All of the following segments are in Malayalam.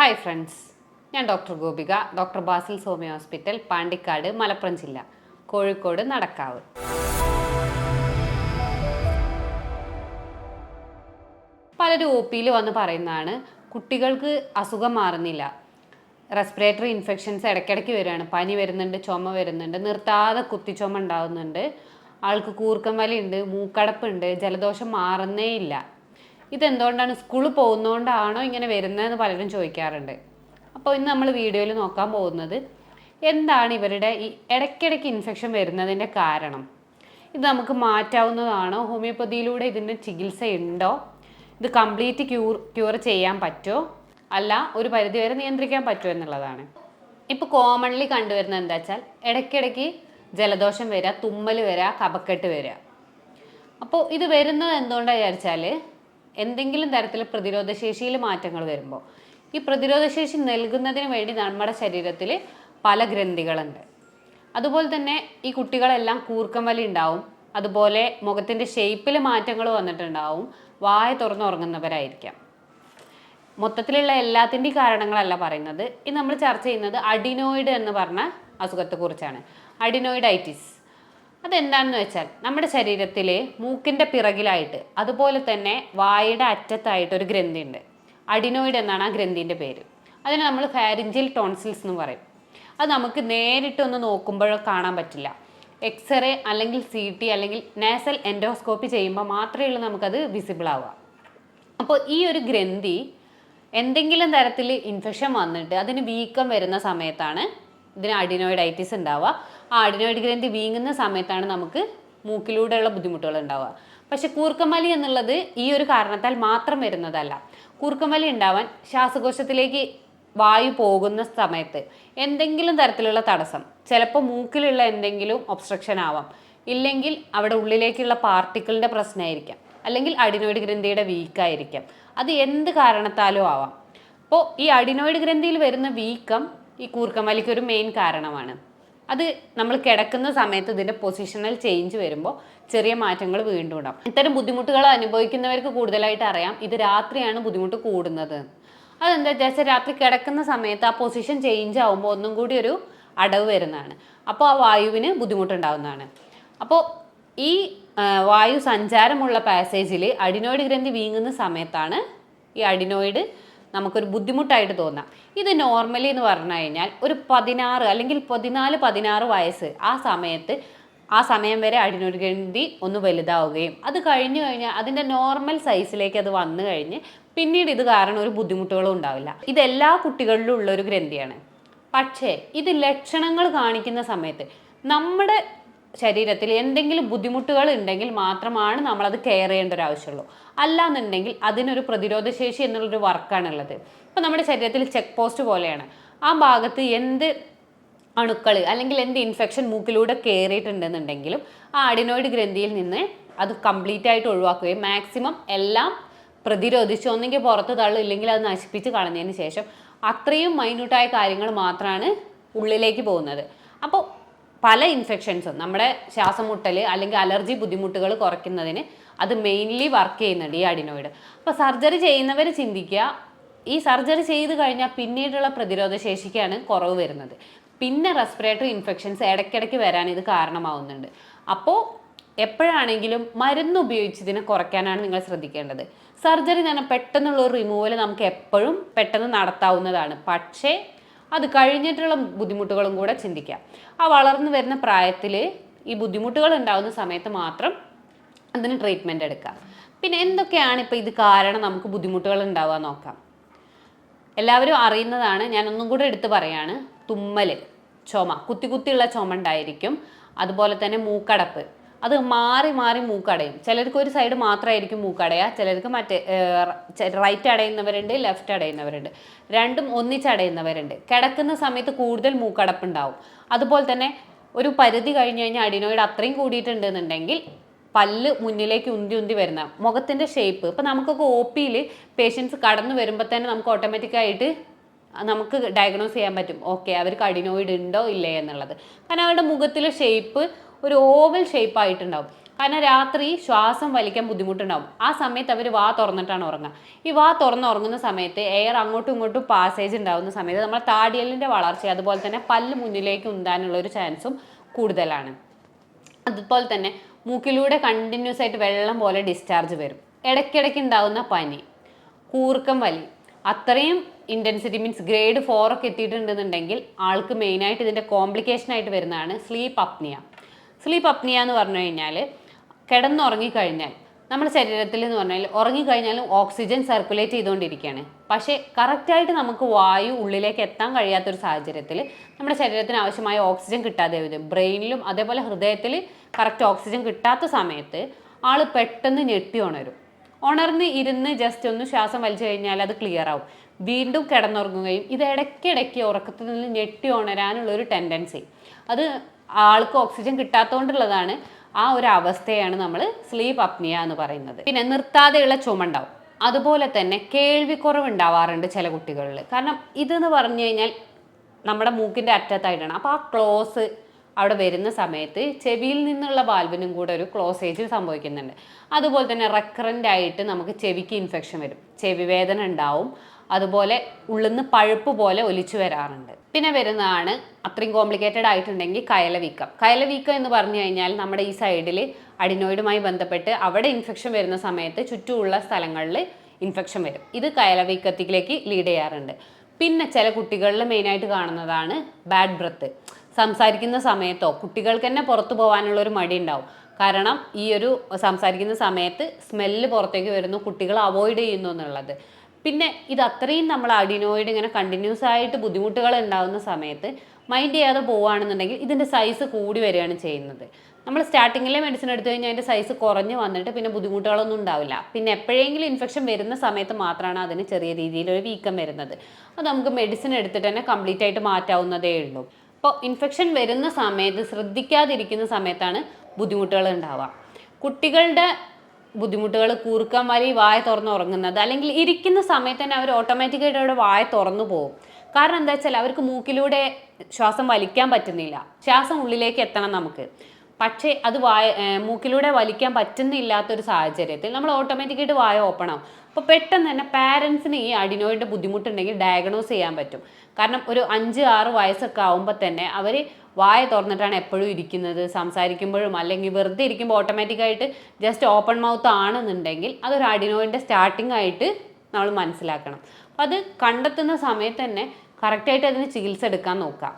ഹായ് ഫ്രണ്ട്സ്, ഞാൻ doctor Gopika, doctor Basil Somy hospital, Pandikkad, Malappuram ജില്ല, കോഴിക്കോട്, നടക്കാവ്. പലരും ഒ പിയിൽ വന്ന് പറയുന്നതാണ്, കുട്ടികൾക്ക് അസുഖം മാറുന്നില്ല, റെസ്പിറേറ്ററി ഇൻഫെക്ഷൻസ് ഇടയ്ക്കിടയ്ക്ക് വരികയാണ്, പനി വരുന്നുണ്ട്, ചുമ വരുന്നുണ്ട്, നിർത്താതെ കുത്തിച്ചുമ ഉണ്ടാവുന്നുണ്ട്, ആൾക്ക് കൂർക്കം വലിയുണ്ട്, മൂക്കടപ്പുണ്ട്, ജലദോഷം മാറുന്നേ ഇല്ല. ഇതെന്തുകൊണ്ടാണ്, സ്കൂളിൽ പോകുന്നതുകൊണ്ടാണോ ഇങ്ങനെ വരുന്നതെന്ന് പലരും ചോദിക്കാറുണ്ട്. അപ്പോൾ ഇന്ന് നമ്മൾ വീഡിയോയിൽ നോക്കാൻ പോകുന്നത് എന്താണ് ഇവരുടെ ഈ ഇടയ്ക്കിടയ്ക്ക് ഇൻഫെക്ഷൻ വരുന്നതിൻ്റെ കാരണം. ഇത് നമുക്ക് മാറ്റാവുന്നതാണോ, ഹോമിയോപ്പതിയിലൂടെ ഇതിൻ്റെ ചികിത്സയുണ്ടോ, ഇത് കംപ്ലീറ്റ് ക്യൂർ ചെയ്യാൻ പറ്റുമോ, അല്ല ഒരു പരിധിവരെ നിയന്ത്രിക്കാൻ പറ്റുമോ എന്നുള്ളതാണ്. ഇപ്പോൾ കോമൺലി കണ്ടുവരുന്നത് എന്താ വെച്ചാൽ, ഇടയ്ക്കിടയ്ക്ക് ജലദോഷം വരിക, തുമ്മൽ വരിക, കഫക്കെട്ട് വരിക. അപ്പോൾ ഇത് വരുന്നത് എന്തുകൊണ്ടാണ് വിചാരിച്ചാൽ, എന്തെങ്കിലും തരത്തിൽ പ്രതിരോധശേഷിയിൽ മാറ്റങ്ങൾ വരുമ്പോൾ, ഈ പ്രതിരോധശേഷി നൽകുന്നതിന് വേണ്ടി നമ്മുടെ ശരീരത്തിൽ പല ഗ്രന്ഥികളുണ്ട്. അതുപോലെ തന്നെ ഈ കുട്ടികളെല്ലാം കൂർക്കം വലി ഉണ്ടാവും, അതുപോലെ മുഖത്തിൻ്റെ ഷേപ്പിൽ മാറ്റങ്ങൾ വന്നിട്ടുണ്ടാവും, വായ തുറന്നുറങ്ങുന്നവരായിരിക്കാം. മൊത്തത്തിലുള്ള എല്ലാത്തിൻ്റെയും കാരണങ്ങളല്ല പറയുന്നത്. ഇത് നമ്മൾ ചർച്ച ചെയ്യുന്നത് അഡിനോയിഡ് എന്ന് പറഞ്ഞ അസുഖത്തെക്കുറിച്ചാണ്. അഡിനോയിഡൈറ്റിസ് അതെന്താണെന്ന് വെച്ചാൽ, നമ്മുടെ ശരീരത്തിൽ മൂക്കിൻ്റെ പിറകിലായിട്ട്, അതുപോലെ തന്നെ വായുടെ അറ്റത്തായിട്ട് ഒരു ഗ്രന്ഥി ഉണ്ട്. അഡിനോയിഡ് എന്നാണ് ആ ഗ്രന്ഥിൻ്റെ പേര്. അതിന് നമ്മൾ ഫാരിഞ്ചൽ ടോൺസിൽസ് എന്ന് പറയും. അത് നമുക്ക് നേരിട്ടൊന്ന് നോക്കുമ്പോഴോ കാണാൻ പറ്റില്ല. എക്സ്റേ അല്ലെങ്കിൽ CT അല്ലെങ്കിൽ നാസൽ എൻഡോസ്കോപ്പി ചെയ്യുമ്പോൾ മാത്രമേ ഉള്ളൂ നമുക്കത് വിസിബിൾ ആവുക. അപ്പോൾ ഈ ഒരു ഗ്രന്ഥി എന്തെങ്കിലും തരത്തിൽ ഇൻഫെക്ഷൻ വന്നിട്ട് അതിന് വീക്കം വരുന്ന സമയത്താണ് ഇതിന് അഡിനോയിഡൈറ്റിസ് ഉണ്ടാവുക. ആ അഡിനോയിഡ് ഗ്രന്ഥി വീങ്ങുന്ന സമയത്താണ് നമുക്ക് മൂക്കിലൂടെയുള്ള ബുദ്ധിമുട്ടുകൾ ഉണ്ടാവുക. പക്ഷെ കൂർക്കം വലി എന്നുള്ളത് ഈ ഒരു കാരണത്താൽ മാത്രം വരുന്നതല്ല. കൂർക്കം വലി ഉണ്ടാവാൻ ശ്വാസകോശത്തിലേക്ക് വായു പോകുന്ന സമയത്ത് എന്തെങ്കിലും തരത്തിലുള്ള തടസ്സം, ചിലപ്പോൾ മൂക്കിലുള്ള എന്തെങ്കിലും ഒബ്സ്ട്രക്ഷൻ ആവാം, ഇല്ലെങ്കിൽ അവിടെ ഉള്ളിലേക്കുള്ള പാർട്ടിക്കിളിൻ്റെ പ്രശ്നമായിരിക്കാം, അല്ലെങ്കിൽ അഡിനോയിഡ് ഗ്രന്ഥിയുടെ വീക്കായിരിക്കാം. അത് എന്ത് കാരണത്താലും ആവാം. അപ്പോൾ ഈ അഡിനോയിഡ് ഗ്രന്ഥിയിൽ വരുന്ന വീക്കം ഈ കൂർക്കം വലിക്ക് ഒരു മെയിൻ കാരണമാണ്. അത് നമ്മൾ കിടക്കുന്ന സമയത്ത് ഇതിൻ്റെ പൊസിഷണൽ ചേഞ്ച് വരുമ്പോൾ ചെറിയ മാറ്റങ്ങൾ വീണ്ടും ഉണ്ടാവും. ഇത്തരം ബുദ്ധിമുട്ടുകൾ അനുഭവിക്കുന്നവർക്ക് കൂടുതലായിട്ട് അറിയാം ഇത് രാത്രിയാണ് ബുദ്ധിമുട്ട് കൂടുന്നത്. അതെന്താ വെച്ചാൽ, രാത്രി കിടക്കുന്ന സമയത്ത് ആ പൊസിഷൻ ചേഞ്ച് ആകുമ്പോൾ ഒന്നും കൂടി ഒരു അടവ് വരുന്നതാണ്. അപ്പോൾ ആ വായുവിന് ബുദ്ധിമുട്ടുണ്ടാകുന്നതാണ്. അപ്പോൾ ഈ വായു സഞ്ചാരമുള്ള പാസേജിൽ അഡിനോയിഡ് ഗ്രന്ഥി വീങ്ങുന്ന സമയത്താണ് ഈ അഡിനോയിഡ് നമുക്കൊരു ബുദ്ധിമുട്ടായിട്ട് തോന്നാം. ഇത് നോർമലി എന്ന് പറഞ്ഞു കഴിഞ്ഞാൽ ഒരു 16 അല്ലെങ്കിൽ 14-16 വയസ്സ് ആ സമയം വരെ അഡിനോയിഡ് ഗ്രന്ഥി ഒന്ന് വലുതാവുകയും അത് കഴിഞ്ഞു കഴിഞ്ഞാൽ അതിൻ്റെ നോർമൽ സൈസിലേക്ക് അത് വന്നു കഴിഞ്ഞ് പിന്നീട് ഇത് കാരണം ഒരു ബുദ്ധിമുട്ടുകളും ഉണ്ടാവില്ല. ഇതെല്ലാ കുട്ടികളിലും ഉള്ളൊരു ഗ്രന്ഥിയാണ്. പക്ഷേ ഇത് ലക്ഷണങ്ങൾ കാണിക്കുന്ന സമയത്ത് നമ്മുടെ ശരീരത്തിൽ എന്തെങ്കിലും ബുദ്ധിമുട്ടുകൾ ഉണ്ടെങ്കിൽ മാത്രമാണ് നമ്മളത് കെയർ ചെയ്യേണ്ട ഒരു ആവശ്യമുള്ളൂ. അല്ലാന്നുണ്ടെങ്കിൽ അതിനൊരു പ്രതിരോധശേഷി എന്നുള്ളൊരു വർക്കാണുള്ളത്. ഇപ്പം നമ്മുടെ ശരീരത്തിൽ ചെക്ക് പോസ്റ്റ് പോലെയാണ്. ആ ഭാഗത്ത് എന്ത് അണുക്കൾ അല്ലെങ്കിൽ എന്ത് ഇൻഫെക്ഷൻ മൂക്കിലൂടെ കയറിയിട്ടുണ്ടെന്നുണ്ടെങ്കിലും ആ അഡിനോയിഡ് ഗ്രന്ഥിയിൽ നിന്ന് അത് കംപ്ലീറ്റ് ആയിട്ട് ഒഴിവാക്കുകയും മാക്സിമം എല്ലാം പ്രതിരോധിച്ച് ഒന്നെങ്കിൽ പുറത്ത് തള്ളും, ഇല്ലെങ്കിൽ അത് നശിപ്പിച്ച് കളഞ്ഞതിന് ശേഷം അത്രയും മൈന്യൂട്ടായ കാര്യങ്ങൾ മാത്രമാണ് ഉള്ളിലേക്ക് പോകുന്നത്. അപ്പോൾ പല ഇൻഫെക്ഷൻസും നമ്മുടെ ശ്വാസമുട്ടൽ അല്ലെങ്കിൽ അലർജി ബുദ്ധിമുട്ടുകൾ കുറയ്ക്കുന്നതിന് അത് മെയിൻലി വർക്ക് ചെയ്യുന്നുണ്ട് ഈ അഡിനോയിഡ്. അപ്പോൾ സർജറി ചെയ്യുന്നവർ ചിന്തിക്കുക, ഈ സർജറി ചെയ്ത് കഴിഞ്ഞാൽ പിന്നീടുള്ള പ്രതിരോധ ശേഷിക്കാണ് കുറവ് വരുന്നത്. പിന്നെ റെസ്പിറേറ്ററി ഇൻഫെക്ഷൻസ് ഇടയ്ക്കിടയ്ക്ക് വരാൻ ഇത് കാരണമാവുന്നുണ്ട്. അപ്പോൾ എപ്പോഴാണെങ്കിലും മരുന്ന് ഉപയോഗിച്ച് ഇതിനെ കുറയ്ക്കാനാണ് നിങ്ങൾ ശ്രദ്ധിക്കേണ്ടത്. സർജറി തന്നെ പെട്ടെന്നുള്ള ഒരു റിമൂവൽ നമുക്ക് എപ്പോഴും പെട്ടെന്ന് നടത്താവുന്നതാണ്. പക്ഷേ അത് കഴിഞ്ഞിട്ടുള്ള ബുദ്ധിമുട്ടുകളും കൂടെ ചിന്തിക്കുക. ആ വളർന്നു വരുന്ന പ്രായത്തിൽ ഈ ബുദ്ധിമുട്ടുകൾ ഉണ്ടാകുന്ന സമയത്ത് മാത്രം അതിന് ട്രീറ്റ്മെൻറ്റ് എടുക്കുക. പിന്നെ എന്തൊക്കെയാണ് ഇപ്പോൾ ഇത് കാരണം നമുക്ക് ബുദ്ധിമുട്ടുകൾ ഉണ്ടാവുക നോക്കാം. എല്ലാവരും അറിയുന്നതാണ്, ഞാനൊന്നും കൂടെ എടുത്ത് പറയാണ്. തുമ്മൽ, ചുമ, കുത്തിയുള്ള ചുമ ഉണ്ടായിരിക്കും. അതുപോലെ തന്നെ മൂക്കടപ്പ്, അത് മാറി മാറി മൂക്കടയും. ചിലർക്ക് ഒരു സൈഡ് മാത്രമായിരിക്കും മൂക്കടയുക, ചിലർക്ക് മറ്റേ റൈറ്റ് അടയുന്നവരുണ്ട്, ലെഫ്റ്റ് അടയുന്നവരുണ്ട്, രണ്ടും ഒന്നിച്ചടയുന്നവരുണ്ട്. കിടക്കുന്ന സമയത്ത് കൂടുതൽ മൂക്കടപ്പുണ്ടാവും. അതുപോലെ തന്നെ ഒരു പരിധി കഴിഞ്ഞ് കഴിഞ്ഞാൽ അഡിനോയിഡ് അത്രയും കൂടിയിട്ടുണ്ടെന്നുണ്ടെങ്കിൽ പല്ല് മുന്നിലേക്ക് ഉന്തി വരുന്ന മുഖത്തിൻ്റെ ഷേപ്പ്. ഇപ്പം നമുക്കൊക്കെ OPയിൽ പേഷ്യൻസ് കടന്നു വരുമ്പോൾ തന്നെ നമുക്ക് ഓട്ടോമാറ്റിക്കായിട്ട് നമുക്ക് ഡയഗ്നോസ് ചെയ്യാൻ പറ്റും, ഓക്കെ അവർക്ക് അഡിനോയിഡ് ഉണ്ടോ ഇല്ലേ എന്നുള്ളത്. കാരണം അവരുടെ മുഖത്തിലെ ഷേപ്പ് ഒരു ഓവൽ ഷേപ്പായിട്ടുണ്ടാവും. കാരണം രാത്രി ശ്വാസം വലിക്കാൻ ബുദ്ധിമുട്ടുണ്ടാവും. ആ സമയത്ത് അവർ വാ തുറന്നിട്ടാണ് ഉറങ്ങുക. ഈ വാ തുറന്ന് ഉറങ്ങുന്ന സമയത്ത് എയർ അങ്ങോട്ടും ഇങ്ങോട്ടും പാസേജ് ഉണ്ടാകുന്ന സമയത്ത് നമ്മുടെ താടിയലിൻ്റെ വളർച്ച അതുപോലെ തന്നെ പല്ല് മുന്നിലേക്ക് ഉന്താനുള്ള ഒരു ചാൻസും കൂടുതലാണ്. അതുപോലെ തന്നെ മൂക്കിലൂടെ കണ്ടിന്യൂസ് ആയിട്ട് വെള്ളം പോലെ ഡിസ്ചാർജ് വരും. ഇടയ്ക്കിടയ്ക്ക് ഉണ്ടാകുന്ന പനി, കൂർക്കം വലി, അത്രയും ഇൻറ്റൻസിറ്റി മീൻസ് ഗ്രേഡ് 4 ഒക്കെ എത്തിയിട്ടുണ്ടെന്നുണ്ടെങ്കിൽ ആൾക്ക് മെയിനായിട്ട് ഇതിൻ്റെ കോംപ്ലിക്കേഷൻ ആയിട്ട് വരുന്നതാണ് സ്ലീപ്പ് അപ്നിയ. സ്ലീപ്പ് അപ്നിയ എന്ന് പറഞ്ഞു കഴിഞ്ഞാൽ കിടന്നുറങ്ങിക്കഴിഞ്ഞാൽ നമ്മുടെ ശരീരത്തിൽ എന്ന് പറഞ്ഞാൽ ഉറങ്ങിക്കഴിഞ്ഞാലും ഓക്സിജൻ സർക്കുലേറ്റ് ചെയ്തുകൊണ്ടിരിക്കുകയാണ്. പക്ഷേ കറക്റ്റായിട്ട് നമുക്ക് വായു ഉള്ളിലേക്ക് എത്താൻ കഴിയാത്തൊരു സാഹചര്യത്തിൽ നമ്മുടെ ശരീരത്തിന് ആവശ്യമായ ഓക്സിജൻ കിട്ടാതെ വരും. ബ്രെയിനിലും അതേപോലെ ഹൃദയത്തിൽ കറക്റ്റ് ഓക്സിജൻ കിട്ടാത്ത സമയത്ത് ആൾ പെട്ടെന്ന് ഞെട്ടി ഉണരും. ഉണർന്ന് ഇരുന്ന് ജസ്റ്റ് ഒന്ന് ശ്വാസം വലിച്ചു കഴിഞ്ഞാൽ അത് ക്ലിയർ ആവും. വീണ്ടും കിടന്നുറങ്ങുകയും ഇത് ഇടയ്ക്കിടയ്ക്ക് ഉറക്കത്തിൽ നിന്ന് ഞെട്ടി ഉണരാനുള്ളൊരു ടെൻഡൻസി, അത് ആൾക്ക് ഓക്സിജൻ കിട്ടാത്തതുകൊണ്ടുള്ളതാണ്. ആ ഒരു അവസ്ഥയാണ് നമ്മൾ സ്ലീപ്പ് അപ്നിയ എന്ന് പറയുന്നത്. പിന്നെ നിർത്താതെയുള്ള ചുമ ഉണ്ടാവും. അതുപോലെ തന്നെ കേൾവിക്കുറവ് ഉണ്ടാവാറുണ്ട് ചില കുട്ടികളിൽ. കാരണം ഇതെന്ന് പറഞ്ഞു കഴിഞ്ഞാൽ നമ്മുടെ മൂക്കിൻ്റെ അറ്റത്തായിട്ടാണ്. അപ്പോൾ ആ ക്ലോസ് അവിടെ വരുന്ന സമയത്ത് ചെവിയിൽ നിന്നുള്ള വാൽവിനും കൂടെ ഒരു ക്ലോസേജ് സംഭവിക്കുന്നുണ്ട്. അതുപോലെ തന്നെ റെക്കറൻ്റ് ആയിട്ട് നമുക്ക് ചെവിക്ക് ഇൻഫെക്ഷൻ വരും, ചെവി വേദന ഉണ്ടാവും, അതുപോലെ ഉള്ളിൽ നിന്ന് പഴുപ്പ് പോലെ ഒലിച്ചു വരാറുണ്ട്. പിന്നെ വരുന്നതാണ് അത്രയും കോംപ്ലിക്കേറ്റഡ് ആയിട്ടുണ്ടെങ്കിൽ കയലവീക്കം. കയലവീക്കം എന്ന് പറഞ്ഞു കഴിഞ്ഞാൽ നമ്മുടെ ഈ സൈഡിൽ അഡിനോയിഡുമായി ബന്ധപ്പെട്ട് അവിടെ ഇൻഫെക്ഷൻ വരുന്ന സമയത്ത് ചുറ്റുമുള്ള സ്ഥലങ്ങളിൽ ഇൻഫെക്ഷൻ വരും. ഇത് കയലവീക്കത്തിലേക്ക് ലീഡ് ചെയ്യാറുണ്ട്. പിന്നെ ചില കുട്ടികളിൽ മെയിനായിട്ട് കാണുന്നതാണ് ബാഡ് ബ്രത്ത്. സംസാരിക്കുന്ന സമയത്തോ കുട്ടികൾക്ക് തന്നെ പുറത്തു പോകാനുള്ളൊരു മടി ഉണ്ടാവും. കാരണം ഈ ഒരു സംസാരിക്കുന്ന സമയത്ത് സ്മെല്ല് പുറത്തേക്ക് വരുന്നു, കുട്ടികൾ അവോയ്ഡ് ചെയ്യുന്നു എന്നുള്ളത്. പിന്നെ ഇത് അത്രയും നമ്മൾ അഡിനോയിഡ് ഇങ്ങനെ കണ്ടിന്യൂസ് ആയിട്ട് ബുദ്ധിമുട്ടുകൾ ഉണ്ടാകുന്ന സമയത്ത് മൈൻഡ് ചെയ്യാതെ പോവുകയാണെന്നുണ്ടെങ്കിൽ ഇതിൻ്റെ സൈസ് കൂടി വരികയാണ് ചെയ്യുന്നത്. നമ്മൾ സ്റ്റാർട്ടിങ്ങിലെ മെഡിസിൻ എടുത്തു കഴിഞ്ഞാൽ അതിൻ്റെ സൈസ് കുറഞ്ഞ് വന്നിട്ട് പിന്നെ ബുദ്ധിമുട്ടുകളൊന്നും ഉണ്ടാവില്ല. പിന്നെ എപ്പോഴെങ്കിലും ഇൻഫെക്ഷൻ വരുന്ന സമയത്ത് മാത്രമാണ് അതിന് ചെറിയ രീതിയിലൊരു വീക്കം വരുന്നത്. അത് നമുക്ക് മെഡിസിൻ എടുത്തിട്ട് തന്നെ കംപ്ലീറ്റ് ആയിട്ട് മാറ്റാവുന്നതേ ഉള്ളൂ. അപ്പോൾ ഇൻഫെക്ഷൻ വരുന്ന സമയത്ത് ശ്രദ്ധിക്കാതിരിക്കുന്ന സമയത്താണ് ബുദ്ധിമുട്ടുകൾ ഉണ്ടാവുക. കുട്ടികളുടെ ബുദ്ധിമുട്ടുകൾ കൂർക്കം വലി, വായ തുറന്ന് ഉറങ്ങുന്നത്, അല്ലെങ്കിൽ ഇരിക്കുന്ന സമയത്ത് തന്നെ അവർ ഓട്ടോമാറ്റിക്കായിട്ട് അവിടെ വായ തുറന്നു പോകും. കാരണം എന്താ വെച്ചാൽ അവർക്ക് മൂക്കിലൂടെ ശ്വാസം വലിക്കാൻ പറ്റുന്നില്ല. ശ്വാസം ഉള്ളിലേക്ക് എത്തണം നമുക്ക്, പക്ഷേ അത് മൂക്കിലൂടെ വലിക്കാൻ പറ്റുന്നില്ലാത്തൊരു സാഹചര്യത്തിൽ നമ്മൾ ഓട്ടോമാറ്റിക്കായിട്ട് വായ ഓപ്പൺ ആവും. അപ്പോൾ പെട്ടെന്ന് തന്നെ പാരൻസിന് ഈ അഡിനോയിഡിൻ്റെ ബുദ്ധിമുട്ടുണ്ടെങ്കിൽ ഡയഗ്നോസ് ചെയ്യാൻ പറ്റും. കാരണം ഒരു 5-6 വയസ്സൊക്കെ ആകുമ്പോൾ തന്നെ അവർ വായ തുറന്നിട്ടാണ് എപ്പോഴും ഇരിക്കുന്നത്. സംസാരിക്കുമ്പോഴും അല്ലെങ്കിൽ വെറുതെ ഇരിക്കുമ്പോൾ ഓട്ടോമാറ്റിക്കായിട്ട് ജസ്റ്റ് ഓപ്പൺ മൗത്ത് ആണെന്നുണ്ടെങ്കിൽ അതൊരു അഡിനോയിഡിൻ്റെ സ്റ്റാർട്ടിംഗ് ആയിട്ട് നമ്മൾ മനസ്സിലാക്കണം. അപ്പം അത് കണ്ടെത്തുന്ന സമയത്ത് തന്നെ കറക്റ്റായിട്ട് അതിന് ചികിത്സ എടുക്കാൻ നോക്കാം.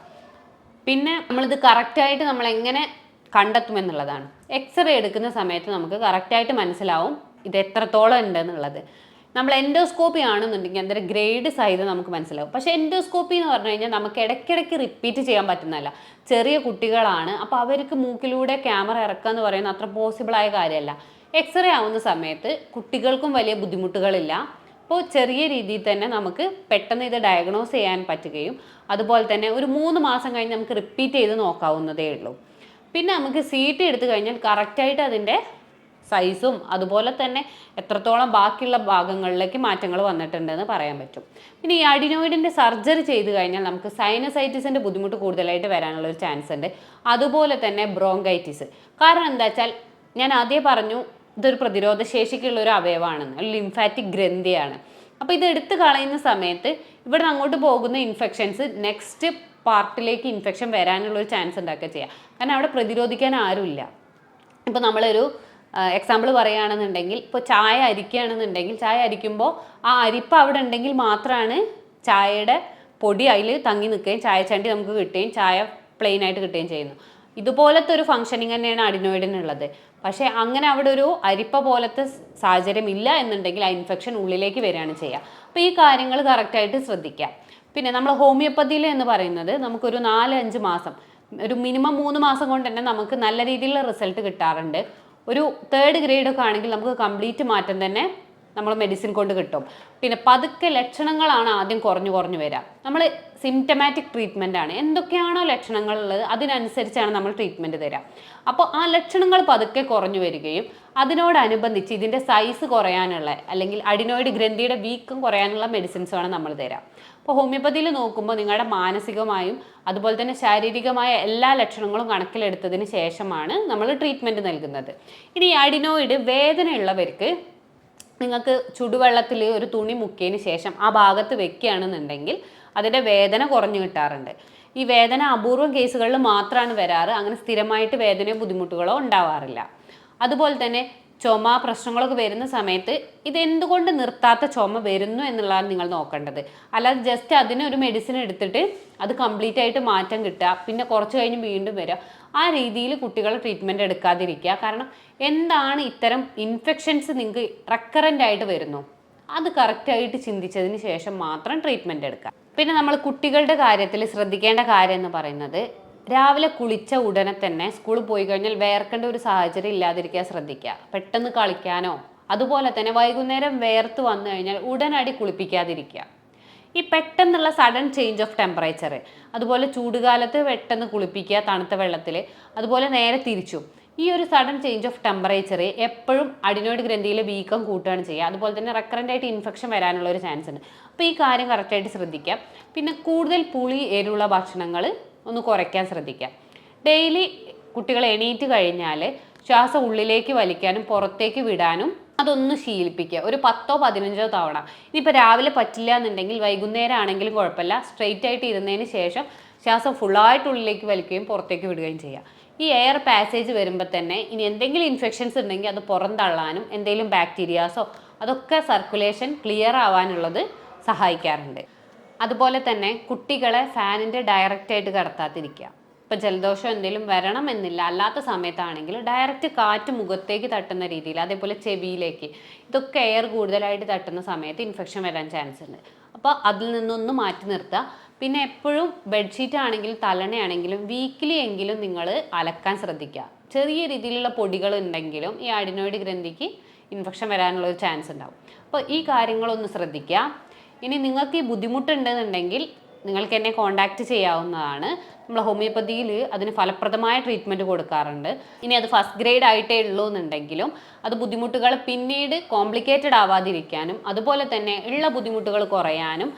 പിന്നെ നമ്മളിത് കറക്റ്റായിട്ട് നമ്മളെങ്ങനെ കണ്ടെത്തുമെന്നുള്ളതാണ്. എക്സ്റേ എടുക്കുന്ന സമയത്ത് നമുക്ക് കറക്റ്റായിട്ട് മനസ്സിലാവും ഇത് എത്രത്തോളം ഉണ്ടെന്നുള്ളത്. നമ്മൾ എൻഡോസ്കോപ്പി ആണെന്നുണ്ടെങ്കിൽ അതിൻ്റെ ഗ്രേഡ് സൈസ് നമുക്ക് മനസ്സിലാവും. പക്ഷേ എൻഡോസ്കോപ്പി എന്ന് പറഞ്ഞു കഴിഞ്ഞാൽ നമുക്ക് ഇടയ്ക്കിടയ്ക്ക് റിപ്പീറ്റ് ചെയ്യാൻ പറ്റുന്നതല്ല. ചെറിയ കുട്ടികളാണ്, അപ്പോൾ അവർക്ക് മൂക്കിലൂടെ ക്യാമറ ഇറക്കുക എന്ന് പറയുന്നത് അത്ര പോസിബിളായ കാര്യമല്ല. എക്സ്റേ ആവുന്ന സമയത്ത് കുട്ടികൾക്കും വലിയ ബുദ്ധിമുട്ടുകളില്ല. അപ്പോൾ ചെറിയ രീതിയിൽ തന്നെ നമുക്ക് പെട്ടെന്ന് ഇത് ഡയഗ്നോസ് ചെയ്യാൻ പറ്റുകയും അതുപോലെ തന്നെ ഒരു 3 മാസം കഴിഞ്ഞ് നമുക്ക് റിപ്പീറ്റ് ചെയ്ത് നോക്കാവുന്നതേ ഉള്ളൂ. പിന്നെ നമുക്ക് CT എടുത്തു കഴിഞ്ഞാൽ കറക്റ്റായിട്ട് അതിൻ്റെ സൈസും അതുപോലെ തന്നെ എത്രത്തോളം ബാക്കിയുള്ള ഭാഗങ്ങളിലേക്ക് മാറ്റങ്ങൾ വന്നിട്ടുണ്ടെന്ന് പറയാൻ പറ്റും. പിന്നെ ഈ അഡിനോയിഡിൻ്റെ സർജറി ചെയ്ത് കഴിഞ്ഞാൽ നമുക്ക് സൈനസൈറ്റിസിൻ്റെ ബുദ്ധിമുട്ട് കൂടുതലായിട്ട് വരാനുള്ളൊരു ചാൻസ് ഉണ്ട്. അതുപോലെ തന്നെ ബ്രോങ്കൈറ്റിസ്. കാരണം എന്താ വെച്ചാൽ ഞാൻ ആദ്യം പറഞ്ഞു ഇതൊരു പ്രതിരോധ ശേഷിക്കുള്ളൊരു അവയവമാണെന്ന്, ഒരു ലിംഫാറ്റിക് ഗ്രന്ഥിയാണ്. അപ്പോൾ ഇത് എടുത്ത് കളയുന്ന സമയത്ത് ഇവിടെ അങ്ങോട്ട് പോകുന്ന ഇൻഫെക്ഷൻസ് നെക്സ്റ്റ് പാർട്ടിലേക്ക് ഇൻഫെക്ഷൻ വരാനുള്ളൊരു ചാൻസ് ഉണ്ടാക്കുക ചെയ്യാം. കാരണം അവിടെ പ്രതിരോധിക്കാൻ ആരുമില്ല. ഇപ്പോൾ നമ്മളൊരു എക്സാമ്പിൾ പറയുകയാണെന്നുണ്ടെങ്കിൽ, ഇപ്പോൾ ചായ അരിക്കുകയാണെന്നുണ്ടെങ്കിൽ ചായ അരിക്കുമ്പോൾ ആ അരിപ്പ് അവിടെ ഉണ്ടെങ്കിൽ മാത്രമാണ് ചായയുടെ പൊടി അതിൽ തങ്ങി നിൽക്കുകയും ചായ ചണ്ടി നമുക്ക് കിട്ടുകയും ചായ പ്ലെയിൻ ആയിട്ട് കിട്ടുകയും ചെയ്യുന്നു. ഇതുപോലത്തെ ഒരു ഫംഗ്ഷനിങ് തന്നെയാണ് അഡിനോയിഡിനുള്ളത്. പക്ഷേ അങ്ങനെ അവിടെ ഒരു അരിപ്പ പോലത്തെ സാഹചര്യം ഇല്ല എന്നുണ്ടെങ്കിൽ ആ ഇൻഫെക്ഷൻ ഉള്ളിലേക്ക് വരികയാണ് ചെയ്യുക. അപ്പോൾ ഈ കാര്യങ്ങൾ കറക്റ്റായിട്ട് ശ്രദ്ധിക്കാം. പിന്നെ നമ്മൾ ഹോമിയോപ്പതിയിൽ എന്ന് പറയുന്നത് നമുക്കൊരു 4-5 മാസം, ഒരു മിനിമം 3 മാസം കൊണ്ട് തന്നെ നമുക്ക് നല്ല രീതിയിലുള്ള റിസൾട്ട് കിട്ടാറുണ്ട്. ഒരു 3rd ഗ്രേഡൊക്കെ ആണെങ്കിൽ നമുക്ക് കംപ്ലീറ്റ് മാറ്റം തന്നെ നമ്മൾ മെഡിസിൻ കൊണ്ട് കിട്ടും. പിന്നെ പതുക്കെ ലക്ഷണങ്ങളാണ് ആദ്യം കുറഞ്ഞു വരിക. നമ്മൾ സിംറ്റമാറ്റിക് ട്രീറ്റ്മെൻറ്റാണ്. എന്തൊക്കെയാണോ ലക്ഷണങ്ങളുള്ളത് അതിനനുസരിച്ചാണ് നമ്മൾ ട്രീറ്റ്മെൻറ്റ് തരാം. അപ്പോൾ ആ ലക്ഷണങ്ങൾ പതുക്കെ കുറഞ്ഞു വരികയും അതിനോടനുബന്ധിച്ച് ഇതിൻ്റെ സൈസ് കുറയാനുള്ള അല്ലെങ്കിൽ അഡിനോയിഡ് ഗ്രന്ഥിയുടെ വീക്കം കുറയാനുള്ള മെഡിസിൻസാണ് നമ്മൾ തരാം. അപ്പോൾ ഹോമിയോപ്പതിയിൽ നോക്കുമ്പോൾ നിങ്ങളുടെ മാനസികമായും അതുപോലെ തന്നെ ശാരീരികമായ എല്ലാ ലക്ഷണങ്ങളും കണക്കിലെടുത്തതിന് ശേഷമാണ് നമ്മൾ ട്രീറ്റ്മെൻറ്റ് നൽകുന്നത്. ഇനി അഡിനോയിഡ് വേദനയുള്ളവർക്ക് നിങ്ങൾക്ക് ചുടുവെള്ളത്തിൽ ഒരു തുണി മുക്കിയതിന് ശേഷം ആ ഭാഗത്ത് വെക്കുകയാണെന്നുണ്ടെങ്കിൽ അതിൻ്റെ വേദന കുറഞ്ഞു കിട്ടാറുണ്ട്. ഈ വേദന അപൂർവം കേസുകളിൽ മാത്രമാണ് വരാറ്, അങ്ങനെ സ്ഥിരമായിട്ട് വേദനയോ ബുദ്ധിമുട്ടുകളോ ഉണ്ടാവാറില്ല. അതുപോലെ തന്നെ ചുമ പ്രശ്നങ്ങളൊക്കെ വരുന്ന സമയത്ത് ഇതെന്തുകൊണ്ട് നിർത്താത്ത ചുമ വരുന്നു എന്നുള്ളതാണ് നിങ്ങൾ നോക്കേണ്ടത്. അല്ലാതെ ജസ്റ്റ് അതിനൊരു മെഡിസിൻ എടുത്തിട്ട് അത് കംപ്ലീറ്റ് ആയിട്ട് മാറ്റം കിട്ടുക, പിന്നെ കുറച്ച് കഴിഞ്ഞ് വീണ്ടും വരിക, ആ രീതിയിൽ കുട്ടികളെ ട്രീറ്റ്മെൻറ്റ് എടുക്കാതിരിക്കുക. കാരണം എന്താണ് ഇത്തരം ഇൻഫെക്ഷൻസ് നിങ്ങൾക്ക് റെക്കറൻ്റ് ആയിട്ട് വരുന്നു, അത് കറക്റ്റായിട്ട് ചിന്തിച്ചതിന് ശേഷം മാത്രം ട്രീറ്റ്മെൻറ്റ് എടുക്കുക. പിന്നെ നമ്മൾ കുട്ടികളുടെ കാര്യത്തിൽ ശ്രദ്ധിക്കേണ്ട കാര്യം എന്ന് പറയുന്നത്, രാവിലെ കുളിച്ച ഉടനെ തന്നെ സ്കൂളിൽ പോയി കഴിഞ്ഞാൽ വേർക്കേണ്ട ഒരു സാഹചര്യം ഇല്ലാതിരിക്കാൻ ശ്രദ്ധിക്കുക. പെട്ടെന്ന് കളിക്കാനോ അതുപോലെ തന്നെ വൈകുന്നേരം വേർത്ത് വന്നു കഴിഞ്ഞാൽ ഉടനടി കുളിപ്പിക്കാതിരിക്കുക. ഈ പെട്ടെന്നുള്ള സഡൻ ചേഞ്ച് ഓഫ് ടെമ്പറേച്ചർ, അതുപോലെ ചൂടുകാലത്ത് പെട്ടെന്ന് കുളിപ്പിക്കുക തണുത്ത വെള്ളത്തിൽ, അതുപോലെ നേരെ തിരിച്ചും. ഈ ഒരു സഡൻ ചേഞ്ച് ഓഫ് ടെമ്പറേച്ചർ എപ്പോഴും അഡിനോയിഡ് ഗ്രന്ഥിയിലെ വീക്കം കൂട്ടുകയാണ് ചെയ്യുക. അതുപോലെ തന്നെ റെക്കറൻ്റ് ആയിട്ട് ഇൻഫെക്ഷൻ വരാനുള്ള ഒരു ചാൻസ് ഉണ്ട്. അപ്പോൾ ഈ കാര്യം കറക്റ്റായിട്ട് ശ്രദ്ധിക്കുക. പിന്നെ കൂടുതൽ പുളി എരിവുള്ള ഭക്ഷണങ്ങൾ ഒന്ന് കുറയ്ക്കാൻ ശ്രദ്ധിക്കുക. ഡെയിലി കുട്ടികൾ എണീറ്റ് കഴിഞ്ഞാൽ ശ്വാസം ഉള്ളിലേക്ക് വലിക്കാനും പുറത്തേക്ക് വിടാനും അതൊന്ന് ശീലിപ്പിക്കുക, ഒരു 10-15 തവണ. ഇനിയിപ്പോൾ രാവിലെ പറ്റില്ല എന്നുണ്ടെങ്കിൽ വൈകുന്നേരം ആണെങ്കിലും കുഴപ്പമില്ല, സ്ട്രെയിറ്റ് ആയിട്ട് ഇരുന്നതിന് ശേഷം ശ്വാസം ഫുള്ളായിട്ട് ഉള്ളിലേക്ക് വലിക്കുകയും പുറത്തേക്ക് വിടുകയും ചെയ്യുക. ഈ എയർ പാസേജ് വരുമ്പോൾ തന്നെ ഇനി എന്തെങ്കിലും ഇൻഫെക്ഷൻസ് ഉണ്ടെങ്കിൽ അത് പുറന്തള്ളാനും എന്തെങ്കിലും ബാക്ടീരിയാസോ അതൊക്കെ സർക്കുലേഷൻ ക്ലിയർ ആവാനുള്ളത് സഹായിക്കാറുണ്ട്. അതുപോലെ തന്നെ കുട്ടികളെ ഫാനിൻ്റെ ഡയറക്റ്റായിട്ട് കടത്താതിരിക്കുക. ഇപ്പോൾ ജലദോഷം എന്തെങ്കിലും വരണം എന്നില്ല, അല്ലാത്ത സമയത്താണെങ്കിൽ ഡയറക്റ്റ് കാറ്റ് മുഖത്തേക്ക് തട്ടുന്ന രീതിയിൽ, അതേപോലെ ചെവിയിലേക്ക്, ഇതൊക്കെ എയർ കൂടുതലായിട്ട് തട്ടുന്ന സമയത്ത് ഇൻഫെക്ഷൻ വരാൻ ചാൻസ് ഉണ്ട്. അപ്പോൾ അതിൽ നിന്നൊന്ന് മാറ്റി നിർത്തുക. പിന്നെ എപ്പോഴും ബെഡ്ഷീറ്റ് ആണെങ്കിലും തലണയാണെങ്കിലും വീക്കിലി എങ്കിലും നിങ്ങൾ അലക്കാൻ ശ്രദ്ധിക്കുക. ചെറിയ രീതിയിലുള്ള പൊടികൾ ഉണ്ടെങ്കിലും ഈ അഡിനോയിഡ് ഗ്രന്ഥിക്ക് ഇൻഫെക്ഷൻ വരാനുള്ള ഒരു ചാൻസ് ഉണ്ടാവും. അപ്പോൾ ഈ കാര്യങ്ങളൊന്ന് ശ്രദ്ധിക്കുക. ഇനി നിങ്ങൾക്ക് ഈ ബുദ്ധിമുട്ടുണ്ടെന്നുണ്ടെങ്കിൽ നിങ്ങൾക്ക് എന്നെ കോൺടാക്റ്റ് ചെയ്യാവുന്നതാണ്. നമ്മൾ ഹോമിയോപ്പതിയിൽ അതിന് ഫലപ്രദമായ ട്രീറ്റ്മെൻറ്റ് കൊടുക്കാറുണ്ട്. ഇനി അത് ഫസ്റ്റ് ഗ്രേഡ് ആയിട്ടേ ഉള്ളൂ എന്നുണ്ടെങ്കിലും അത് ബുദ്ധിമുട്ടുകൾ പിന്നീട് കോംപ്ലിക്കേറ്റഡ് ആവാതിരിക്കാനും അതുപോലെ തന്നെ ഉള്ള ബുദ്ധിമുട്ടുകൾ കുറയാനും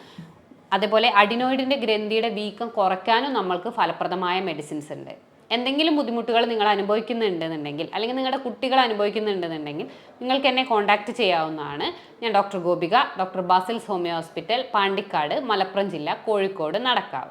അതേപോലെ അഡിനോയിഡിൻ്റെ ഗ്രന്ഥിയുടെ വീക്കം കുറയ്ക്കാനും നമ്മൾക്ക് ഫലപ്രദമായ മെഡിസിൻസ് ഉണ്ട്. എന്തെങ്കിലും ബുദ്ധിമുട്ടുകൾ നിങ്ങൾ അനുഭവിക്കുന്നുണ്ടെന്നുണ്ടെങ്കിൽ അല്ലെങ്കിൽ നിങ്ങളുടെ കുട്ടികൾ അനുഭവിക്കുന്നുണ്ടെന്നുണ്ടെങ്കിൽ നിങ്ങൾക്ക് എന്നെ കോൺടാക്റ്റ് ചെയ്യാവുന്നതാണ്. ഞാൻ doctor Gopika, doctor Basil's homeo hospital, Pandikkad, Malappuram ജില്ല, കോഴിക്കോട്, നടക്കാവ്.